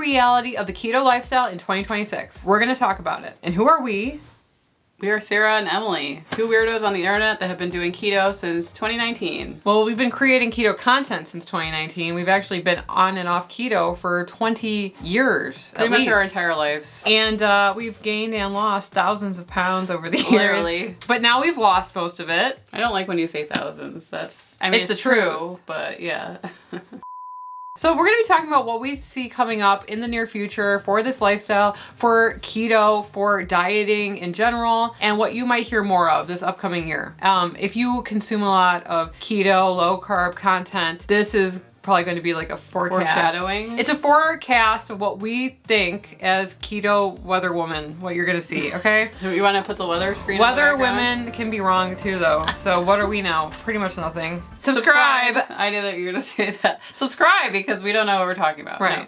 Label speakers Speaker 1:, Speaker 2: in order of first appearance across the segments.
Speaker 1: reality of the keto lifestyle in 2026. We're gonna talk about it. And who are we?
Speaker 2: We are Sarah and Emily, two weirdos on the internet that have been doing keto since 2019.
Speaker 1: Well, we've been creating keto content since 2019. We've actually been on and off keto for 20 years.
Speaker 2: Pretty much our entire lives.
Speaker 1: And we've gained and lost thousands of pounds over the years.
Speaker 2: Literally.
Speaker 1: But now we've lost most of it.
Speaker 2: I don't like when you say thousands. I mean, it's
Speaker 1: the
Speaker 2: true, but yeah.
Speaker 1: So we're going to be talking about what we see coming up in the near future for this lifestyle, for keto, for dieting in general, and what you might hear more of this upcoming year. If you consume a lot of keto, low carb content, this is probably going to be like a forecast.
Speaker 2: Foreshadowing?
Speaker 1: It's a forecast of what we think as keto weather woman, what you're going to see, okay?
Speaker 2: You want to put the weather screen
Speaker 1: Weather women can be wrong too, though. So what are we now? Pretty much nothing. Subscribe.
Speaker 2: I knew that you were going to say that. Subscribe, because we don't know what we're talking about.
Speaker 1: Right.
Speaker 2: No.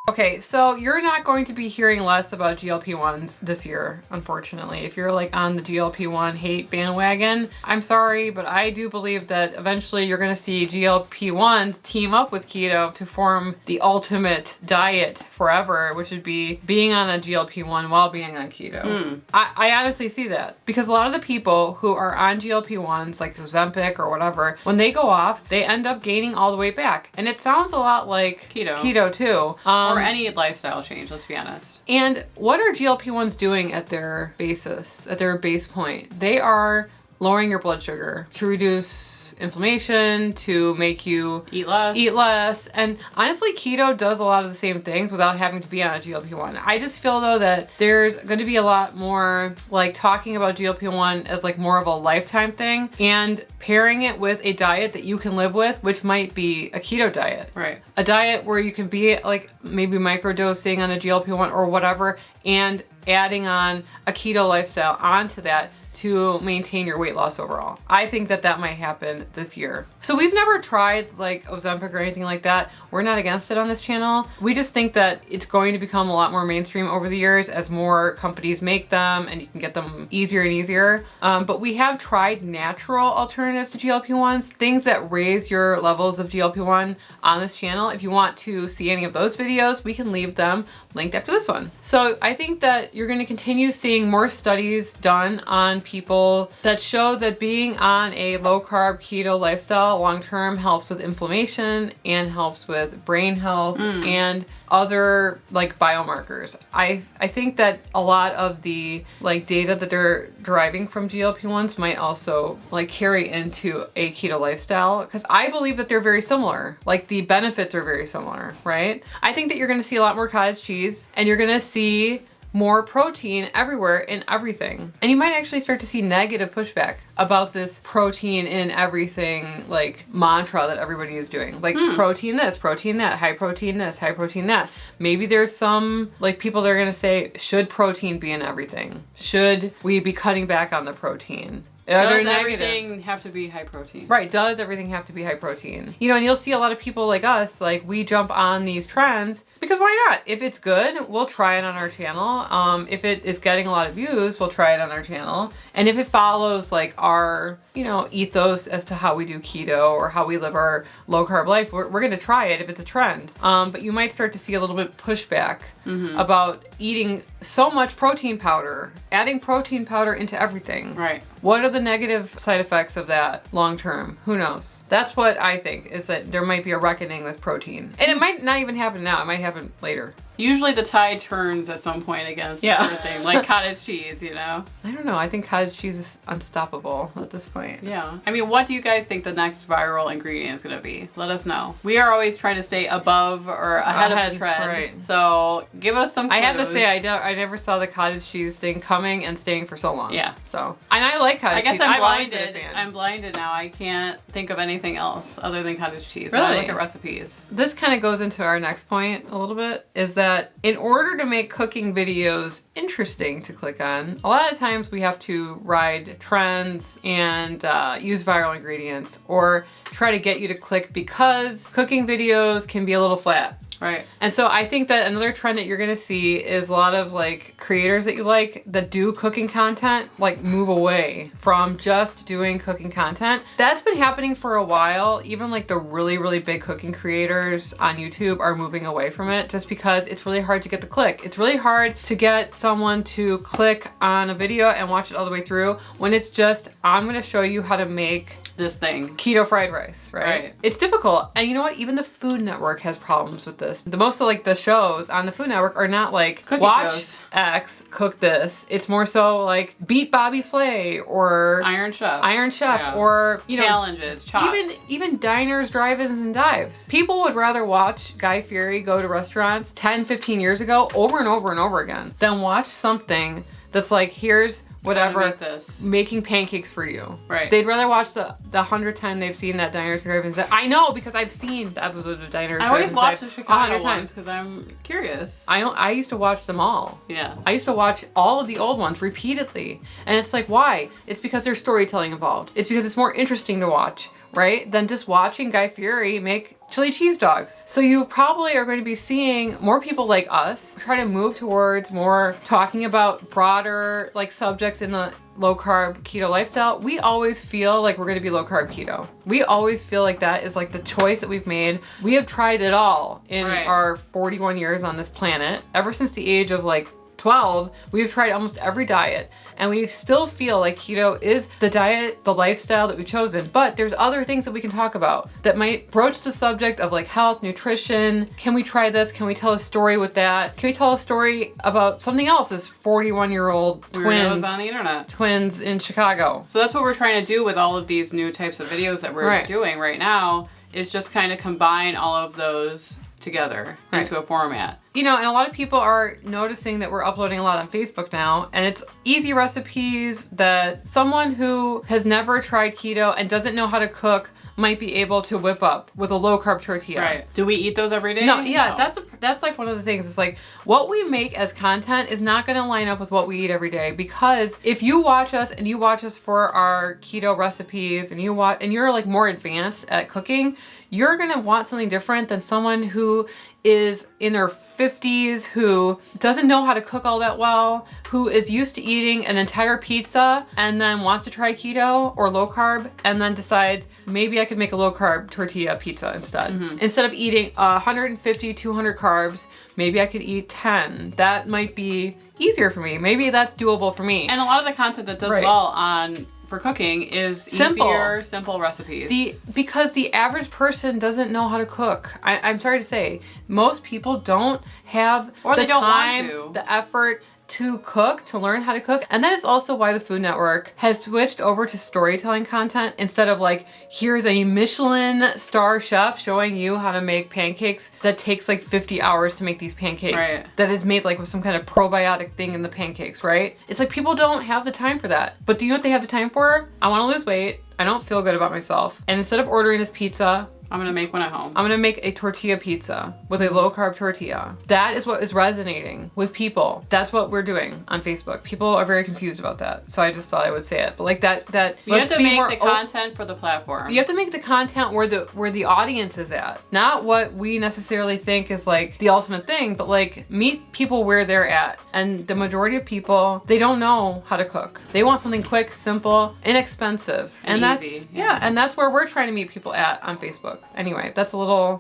Speaker 1: Okay, so you're not going to be hearing less about GLP-1s this year, unfortunately. If you're like on the GLP-1 hate bandwagon, I'm sorry, but I do believe that eventually you're gonna see GLP-1s team up with keto to form the ultimate diet forever, which would be being on a GLP-1 while being on keto. I honestly see that because a lot of the people who are on GLP-1s, like Ozempic or whatever, when they go off, they end up gaining all the way back. And it sounds a lot like keto too.
Speaker 2: Or any lifestyle change, let's be honest.
Speaker 1: And what are GLP-1s doing at their basis, at their base point? They are lowering your blood sugar to reduce inflammation, to make you
Speaker 2: eat less.
Speaker 1: And honestly, keto does a lot of the same things without having to be on a GLP-1. I just feel though that there's going to be a lot more like talking about GLP-1 as like more of a lifetime thing and pairing it with a diet that you can live with, which might be a keto diet.
Speaker 2: Right.
Speaker 1: A diet where you can be like maybe microdosing on a GLP-1 or whatever and adding on a keto lifestyle onto that to maintain your weight loss overall. I think that that might happen this year. So we've never tried like Ozempic or anything like that. We're not against it on this channel. We just think that it's going to become a lot more mainstream over the years as more companies make them and you can get them easier and easier. But we have tried natural alternatives to GLP-1s, things that raise your levels of GLP-1 on this channel. If you want to see any of those videos, we can leave them linked after this one. So I think that you're going to continue seeing more studies done on people that show that being on a low carb keto lifestyle long term helps with inflammation and helps with brain health and other like biomarkers. I think that a lot of the like data that they're deriving from GLP-1s might also like carry into a keto lifestyle because I believe that they're very similar. Like the benefits are very similar, right? I think that you're going to see a lot more cottage cheese and you're going to see more protein everywhere in everything. And you might actually start to see negative pushback about this protein in everything like mantra that everybody is doing. Like protein this, protein that, high protein this, high protein that. Maybe there's some like people that are gonna say, should protein be in everything? Should we be cutting back on the protein?
Speaker 2: Does everything have to be high protein?
Speaker 1: Right, does everything have to be high protein? You know, and you'll see a lot of people like us, like we jump on these trends because why not? If it's good, we'll try it on our channel. If it is getting a lot of views, we'll try it on our channel. And if it follows like our, you know, ethos as to how we do keto or how we live our low carb life, we're gonna try it if it's a trend. But you might start to see a little bit pushback about eating so much protein powder, adding protein powder into everything.
Speaker 2: Right.
Speaker 1: What are the negative side effects of that long term? Who knows? That's what I think, is that there might be a reckoning with protein. And it might not even happen now, it might happen later.
Speaker 2: Usually the tide turns at some point against this sort of thing, like cottage cheese, you know?
Speaker 1: I don't know, I think cottage cheese is unstoppable at this point.
Speaker 2: Yeah. I mean, what do you guys think the next viral ingredient is gonna be? Let us know. We are always trying to stay above or ahead of the trend.
Speaker 1: Right.
Speaker 2: So give us some clues.
Speaker 1: I have to say, I never saw the cottage cheese thing coming and staying for so long.
Speaker 2: Yeah.
Speaker 1: So, and I like cottage cheese.
Speaker 2: I guess I'm
Speaker 1: always been a
Speaker 2: blinded.
Speaker 1: fan.
Speaker 2: I'm blinded now. I can't think of anything else other than cottage cheese.
Speaker 1: Really?
Speaker 2: When I look at recipes.
Speaker 1: This kind of goes into our next point a little bit, is that in order to make cooking videos interesting to click on, a lot of times we have to ride trends and use viral ingredients or try to get you to click because cooking videos can be a little flat.
Speaker 2: Right.
Speaker 1: And so I think that another trend that you're going to see is a lot of like creators that you like that do cooking content, like move away from just doing cooking content. That's been happening for a while. Even like the really, really big cooking creators on YouTube are moving away from it just because it's really hard to get the click. It's really hard to get someone to click on a video and watch it all the way through when it's just, I'm going to show you how to make
Speaker 2: this thing.
Speaker 1: keto fried rice, right? It's difficult. And you know what? Even the Food Network has problems with this. The most of like the shows on the Food Network are not like
Speaker 2: Cookie
Speaker 1: watch
Speaker 2: shows.
Speaker 1: X cook this. It's more so like beat Bobby Flay or
Speaker 2: Iron Chef.
Speaker 1: Yeah. Or you know,
Speaker 2: challenges, chops.
Speaker 1: even diners, drive-ins, and dives. People would rather watch Guy Fieri go to restaurants 10, 15 years ago over and over and over again than watch something that's like, here's whatever, making pancakes for you.
Speaker 2: Right.
Speaker 1: They'd rather watch the 100 times they've seen that Diners and Drive-Ins. I know, because I've seen the episode of Diners and Drive-Ins.
Speaker 2: I always watch the Chicago ones because I'm curious.
Speaker 1: I used to watch them all.
Speaker 2: Yeah.
Speaker 1: I used to watch all of the old ones repeatedly. And it's like, why? It's because there's storytelling involved. It's because it's more interesting to watch, right? Than just watching Guy Fieri make chili cheese dogs. So you probably are going to be seeing more people like us try to move towards more talking about broader like subjects in the low carb keto lifestyle. We always feel like we're going to be low carb keto. We always feel like that is like the choice that we've made. We have tried it all in our 41 years on this planet. Ever since the age of like 12, we've tried almost every diet, and we still feel like keto is the diet, the lifestyle that we've chosen. But there's other things that we can talk about that might broach the subject of like health, nutrition. Can we try this? Can we tell a story with that? Can we tell a story about something else as 41-year-old twins
Speaker 2: on the internet?
Speaker 1: Twins in Chicago.
Speaker 2: So that's what we're trying to do with all of these new types of videos that we're doing right now, is just kind of combine all of those together into a format.
Speaker 1: You know, and a lot of people are noticing that we're uploading a lot on Facebook now, and it's easy recipes that someone who has never tried keto and doesn't know how to cook might be able to whip up with a low carb tortilla.
Speaker 2: Right. Do we eat those every day?
Speaker 1: No, yeah, that's like one of the things. It's like what we make as content is not going to line up with what we eat every day, because if you watch us and you watch us for our keto recipes and you're like more advanced at cooking, you're going to want something different than someone who is in their 50s, who doesn't know how to cook all that well, who is used to eating an entire pizza and then wants to try keto or low carb and then decides maybe I could make a low carb tortilla pizza instead. Instead of eating 150, 200 carbs, maybe I could eat 10. That might be easier for me. Maybe that's doable for me.
Speaker 2: And a lot of the content that does well on for cooking is simple recipes.
Speaker 1: Because the average person doesn't know how to cook. I'm sorry to say, most people don't have the time, the effort to cook, to learn how to cook. And that is also why the Food Network has switched over to storytelling content instead of like, here's a Michelin star chef showing you how to make pancakes that takes like 50 hours to make these pancakes. That is made like with some kind of probiotic thing in the pancakes, right? It's like people don't have the time for that. But do you know what they have the time for? I want to lose weight. I don't feel good about myself. And instead of ordering this pizza,
Speaker 2: I'm gonna make one at home.
Speaker 1: I'm gonna make a tortilla pizza with a low carb tortilla. That is what is resonating with people. That's what we're doing on Facebook. People are very confused about that. So I just thought I would say it. But like that
Speaker 2: you have to make the content for the platform.
Speaker 1: You have to make the content where the audience is at. Not what we necessarily think is like the ultimate thing, but like meet people where they're at. And the majority of people, they don't know how to cook. They want something quick, simple, inexpensive. And
Speaker 2: easy.
Speaker 1: And that's where we're trying to meet people at on Facebook. Anyway, it's a little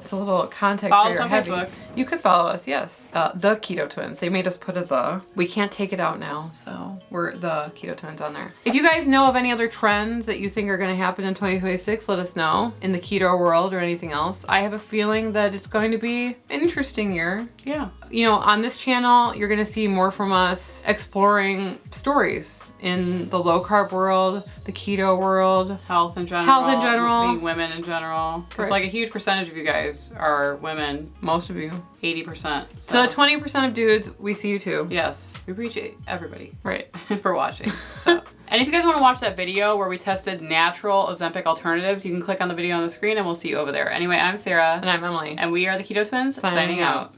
Speaker 1: content
Speaker 2: follow us
Speaker 1: creator
Speaker 2: on
Speaker 1: heavy.
Speaker 2: Facebook.
Speaker 1: You could follow us, yes. The Keto Twins. They made us put a the. We can't take it out now, so we're the Keto Twins on there. If you guys know of any other trends that you think are going to happen in 2026, let us know in the keto world or anything else. I have a feeling that it's going to be an interesting year.
Speaker 2: Yeah.
Speaker 1: You know, on this channel, you're going to see more from us exploring stories in the low carb world, the keto world,
Speaker 2: health in general, being women in general. It's like a huge percentage of you guys are women.
Speaker 1: Most of you.
Speaker 2: 80%.
Speaker 1: So 20% of dudes, we see you too.
Speaker 2: Yes, we appreciate everybody.
Speaker 1: Right.
Speaker 2: For watching. So. And if you guys want to watch that video where we tested natural Ozempic alternatives, you can click on the video on the screen and we'll see you over there. Anyway, I'm Sarah.
Speaker 1: And I'm Emily.
Speaker 2: And we are the Keto Twins, signing out.